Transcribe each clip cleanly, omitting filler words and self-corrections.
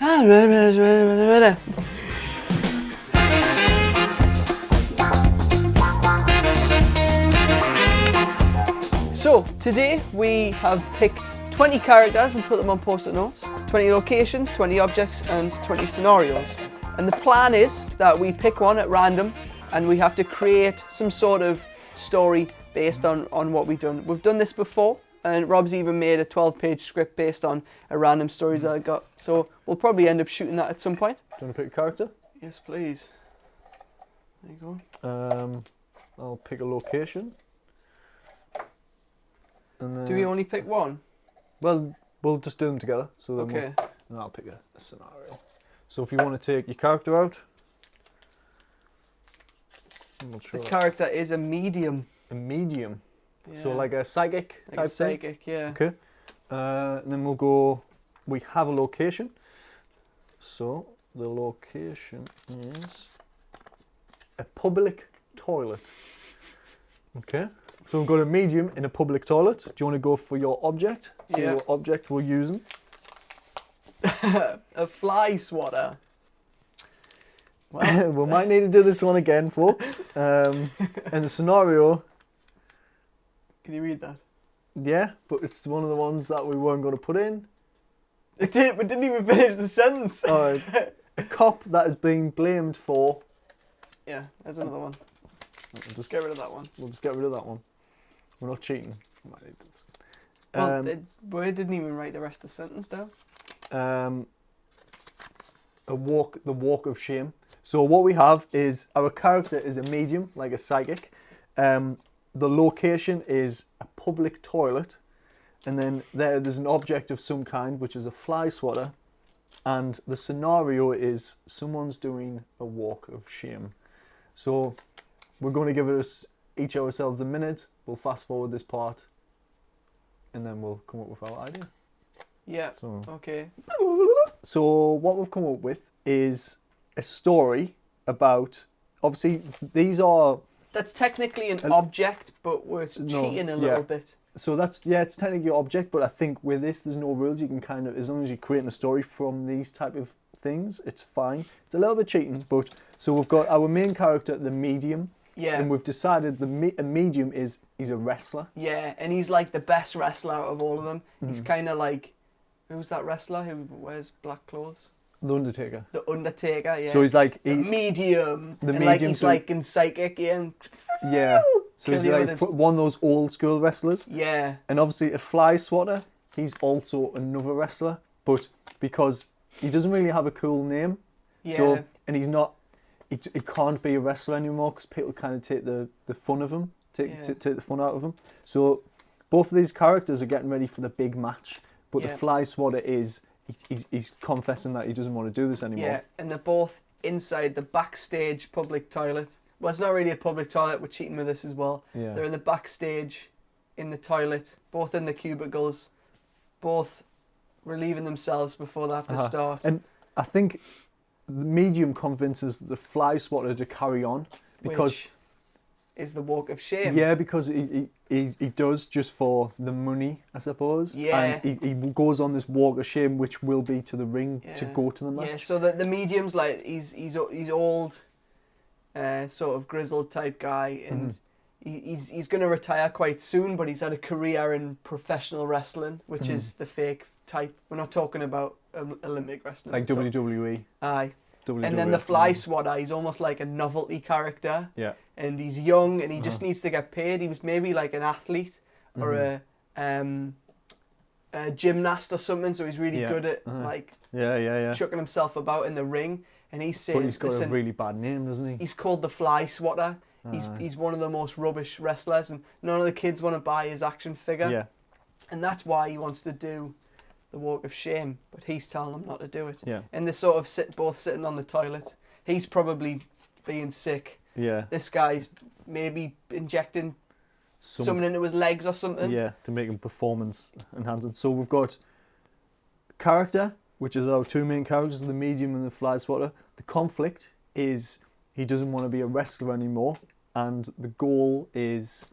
So, today we have picked 20 characters and put them on post-it notes, 20 locations, 20 objects and 20 scenarios. And the plan is that we pick one at random and we have to create some sort of story based on what we've done. We've done this before, and Rob's even made a 12-page script based on a random stories that I got. So we'll probably end up shooting that at some point. Do you want to pick a character? Yes, please. There you go. I'll pick a location. And do we only pick one? Well, we'll just do them together. So then okay. And I'll pick a scenario. So if you want to take your character out. I'm not sure. The character is a medium. A medium? Yeah. So like a psychic like type a psychic, thing? Yeah. Okay. And then we'll go, we have a location. So the location is a public toilet. Okay. So we've got a medium in a public toilet. Do you want to go for your object? See what object we're using. A fly swatter. Well, we might need to do this one again, folks. And the scenario. Can you read that? Yeah, but it's one of the ones that we weren't going to put in. We didn't even finish the sentence. All right. A cop that is being blamed for. Yeah, there's another one. We'll just get rid of that one. We'll just get rid of that one. We're not cheating. Well, we didn't even write the rest of the sentence down. The walk of shame. So what we have is our character is a medium, like a psychic. The location is a public toilet, and then there's an object of some kind, which is a fly swatter, and the scenario is someone's doing a walk of shame. So we're going to give us each ourselves a minute. We'll fast forward this part, and then we'll come up with our idea. Yeah. So, okay. So what we've come up with is a story about. Obviously, these are. That's technically an object, but we're cheating a little bit. So that's it's technically an object, but I think with this, there's no rules. You can kind of, as long as you're creating a story from these type of things, it's fine. It's a little bit cheating, but so we've got our main character, the medium. Yeah. And we've decided a medium he's a wrestler. Yeah, and he's like the best wrestler out of all of them. Mm. He's kind of like, who's that wrestler who wears black clothes? The Undertaker. The Undertaker, yeah. So he's like the medium. The and medium. Like he's like in psychic, yeah. Yeah. So he's like one of those old school wrestlers. Yeah. And obviously a fly swatter, he's also another wrestler, but because he doesn't really have a cool name. Yeah. So and he's not. He can't be a wrestler anymore because people kind of take the fun of him, take the fun out of him. So both of these characters are getting ready for the big match, but the fly swatter is he's confessing that he doesn't want to do this anymore. Yeah, and they're both inside the backstage public toilet. Well, it's not really a public toilet. We're cheating with this as well. Yeah. They're in the backstage, in the toilet, both in the cubicles, both relieving themselves before they have to start. And I think the medium convinces the fly swatter to carry on because which is the walk of shame. Yeah, because he does just for the money, I suppose. Yeah. And he goes on this walk of shame, which will be to the ring to go to the match. Yeah. So the medium's like he's old, sort of grizzled type guy, and he's going to retire quite soon. But he's had a career in professional wrestling, which is the fake type. We're not talking about Olympic wrestling. Like WWE. Aye. And then the fly swatter, he's almost like a novelty character. Yeah. And he's young and he just needs to get paid. He was maybe like an athlete or a gymnast or something, so he's really good at like chucking himself about in the ring. And he's saying, but he's got a really bad name, doesn't he? He's called the fly swatter. He's one of the most rubbish wrestlers, and none of the kids want to buy his action figure. Yeah. And that's why he wants to do the walk of shame, but he's telling them not to do it. Yeah. And they're sort of both sitting on the toilet. He's probably being sick. Yeah. This guy's maybe injecting something into his legs or something. Yeah, to make him performance enhancing. So we've got character, which is our two main characters, the medium and the fly swatter. The conflict is he doesn't want to be a wrestler anymore, and the goal is,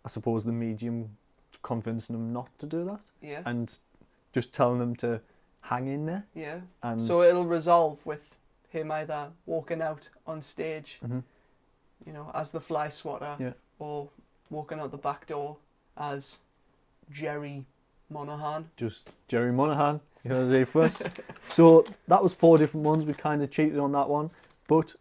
I suppose, the medium convincing him not to do that. Yeah. And just telling him to hang in there. Yeah. And So it'll resolve with him either walking out on stage, Mhm. you know, as the fly swatter, Yeah. or walking out the back door as Jerry Monahan. just Jerry Monahan, you heard it here first. So that was 4 different ones. We kind of cheated on that one, but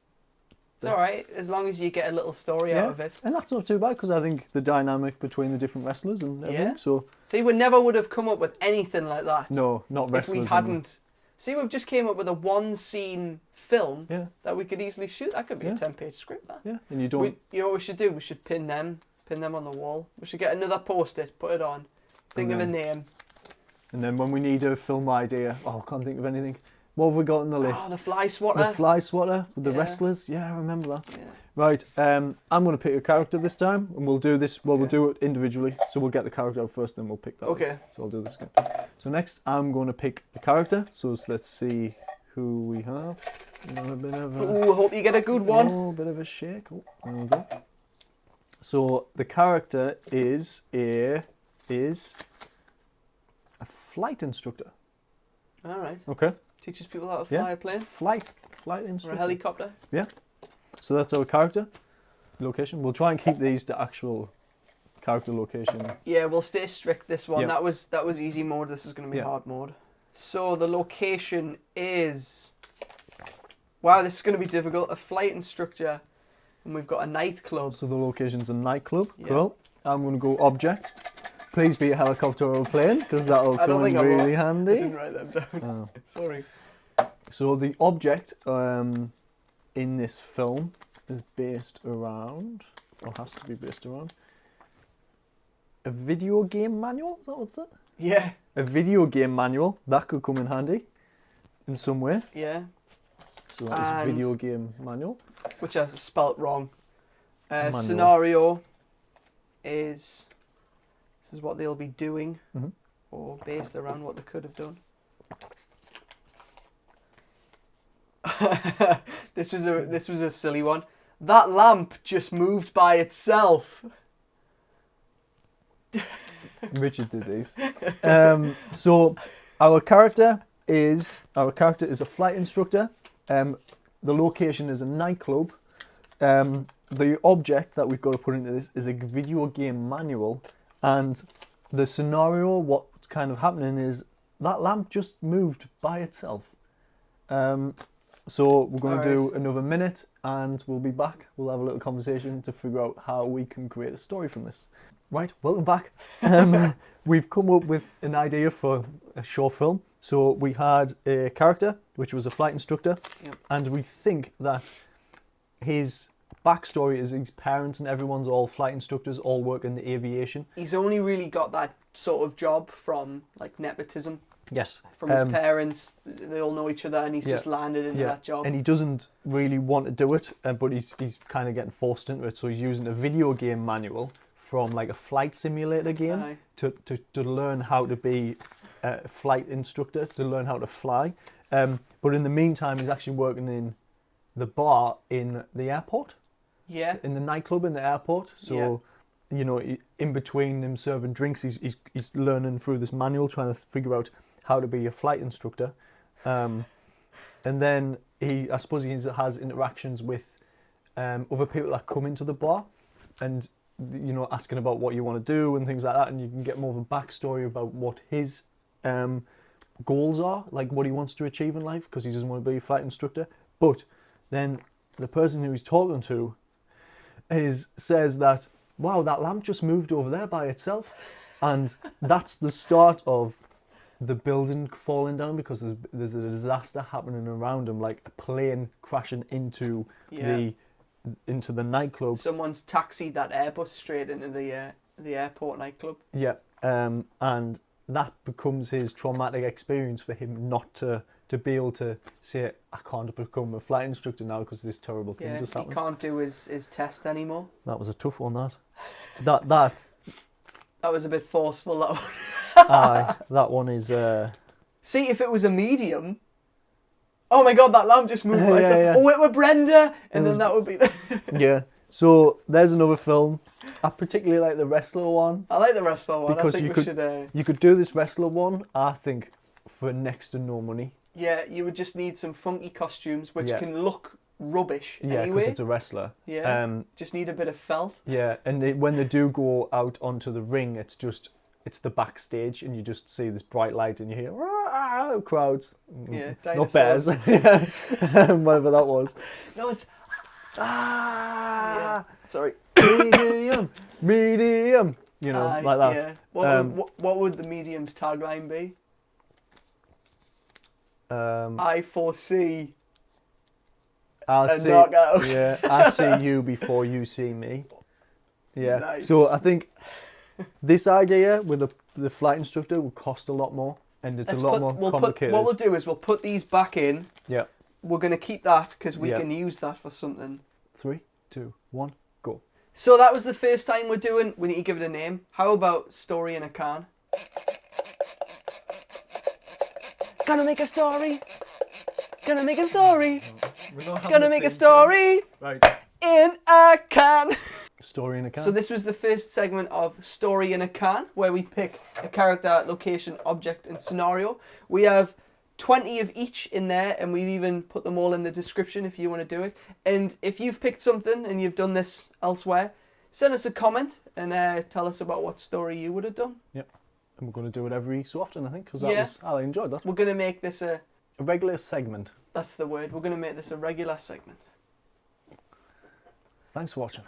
It's alright, as long as you get a little story out of it. and that's not too bad because I think the dynamic between the different wrestlers and everything. Yeah. So See, we never would have come up with anything like that no, not if wrestlers. we hadn't. See, we've just came up with a 1-scene film Yeah, that we could easily shoot. That could be Yeah. a 10-page script, that. yeah, and you don't. You know what we should do? We should pin them on the wall. We should get another post-it, put it on, think of a name. And then when we need a film idea, I can't think of anything. What have we got on the list? Oh, the fly swatter. The fly swatter with the Yeah. wrestlers. Yeah, I remember that. Yeah. Right, I'm going to pick a character this time, and we'll do this. Well, we'll Okay. do it individually. So we'll get the character out first, then we'll pick that. Okay. One. So I'll do this again. So next, I'm going to pick a character. So let's see who we have. A bit of a, Ooh, I hope you get a good one. Oh, bit of a shake. Oh, there we go. So the character is a flight instructor. All right. Okay. Teaches people how to fly a plane Flight or instructor. a helicopter. So that's our character location. We'll try and keep these the actual character location. Yeah, we'll stay strict this one. Yeah. That was easy mode. This is going to be Yeah. hard mode. So the location is... Wow, this is going to be difficult. A flight instructor, and we've got a nightclub. So the location's a nightclub. Yeah. Cool. I'm going to go object. Please be a helicopter or a plane because that'll I don't come in think I will. really I handy. didn't write them down. Oh. Sorry. So the object in this film is based around, or has to be based around, a video game manual. Is that what's it? Yeah, A video game manual that could come in handy in some way. yeah. So that is a And- video game manual. Which I spelt wrong. Manual. Scenario is... This is what they'll be doing, Mhm. or based around what they could have done. This was a silly one. That lamp just moved by itself. Richard did these. So our character is a flight instructor. The location is a nightclub. The object that we've got to put into this is a video game manual, and the scenario, what's kind of happening is that lamp just moved by itself. So we're going to do Alright. another minute, and we'll be back. We'll have a little conversation to figure out how we can create a story from this. Right, welcome back. We've come up with an idea for a short film. So we had a character, which was a flight instructor, Yep. and we think that his backstory is his parents and everyone's all flight instructors, all work in the aviation. He's only really got that sort of job from like nepism Yes. from his parents. They all know each other, and he's yeah. just landed into that job. And he doesn't really want to do it, but he's kind of getting forced into it. So he's using a video game manual from like a flight simulator game Aye. to learn how to be a flight instructor, to learn how to fly. But in the meantime, he's actually working in the bar in the airport, Yeah. in the nightclub in the airport. So, you know, in between him serving drinks, he's learning through this manual, trying to figure out how to be a flight instructor. And then I suppose he has interactions with other people that come into the bar, and you know, asking about what you want to do and things like that, and you can get more of a backstory about what his goals are, like what he wants to achieve in life, because he doesn't want to be a flight instructor. But then the person who he's talking to says that, wow, that lamp just moved over there by itself, and that's the start of the building falling down, because there's a disaster happening around him, like a plane crashing into the nightclub. Someone's taxied that Airbus straight into the airport nightclub. Yeah, and that becomes his traumatic experience for him not to be able to say, I can't become a flight instructor now because this terrible thing Yeah, just he happened. can't do his test anymore. That was a tough one, that. That was a bit forceful, that one. Aye, that one is... See, if it was a medium... Oh my god, that lamp just moved by Yeah, itself. yeah. Oh, it were Brenda! And was- then that would be... yeah, so there's another film. I particularly like the wrestler one. I like the wrestler one. Because I think you we could- should... You could do this wrestler one, I think, for next to no money. Yeah, you would just need some funky costumes, which Yeah. can look rubbish Yeah, because anyway. it's a wrestler. Yeah, just need a bit of felt. Yeah, and when they do go out onto the ring, it's the backstage, and you just see this bright light, and you hear crowds. Yeah, not bears. Whatever that was. No, it's Yeah. Sorry. medium. You know, like that. Yeah. What would the medium's tagline be? I foresee a knockout. Yeah, I see you before you see me. Yeah. Nice. So I think this idea with the flight instructor will cost a lot more, and it's a lot more complicated. What we'll do is we'll put these back in. Yeah. We're going to keep that because we can use that for something. 3, 2, 1, go. So that was the first time we're doing. We need to give it a name. How about Story in a Can? Gonna make a story. Gonna make a story. Gonna make a story. Right. In a can. Story in a can. So this was the first segment of Story in a Can, where we pick a character, location, object, and scenario. We have 20 of each in there, and we've even put them all in the description if you want to do it. And if you've picked something and you've done this elsewhere, send us a comment and tell us about what story you would have done. Yep. And we're going to do it every so often, I think, because I enjoyed that. We're going to make this a regular segment. That's the word. We're going to make this a regular segment. Thanks for watching.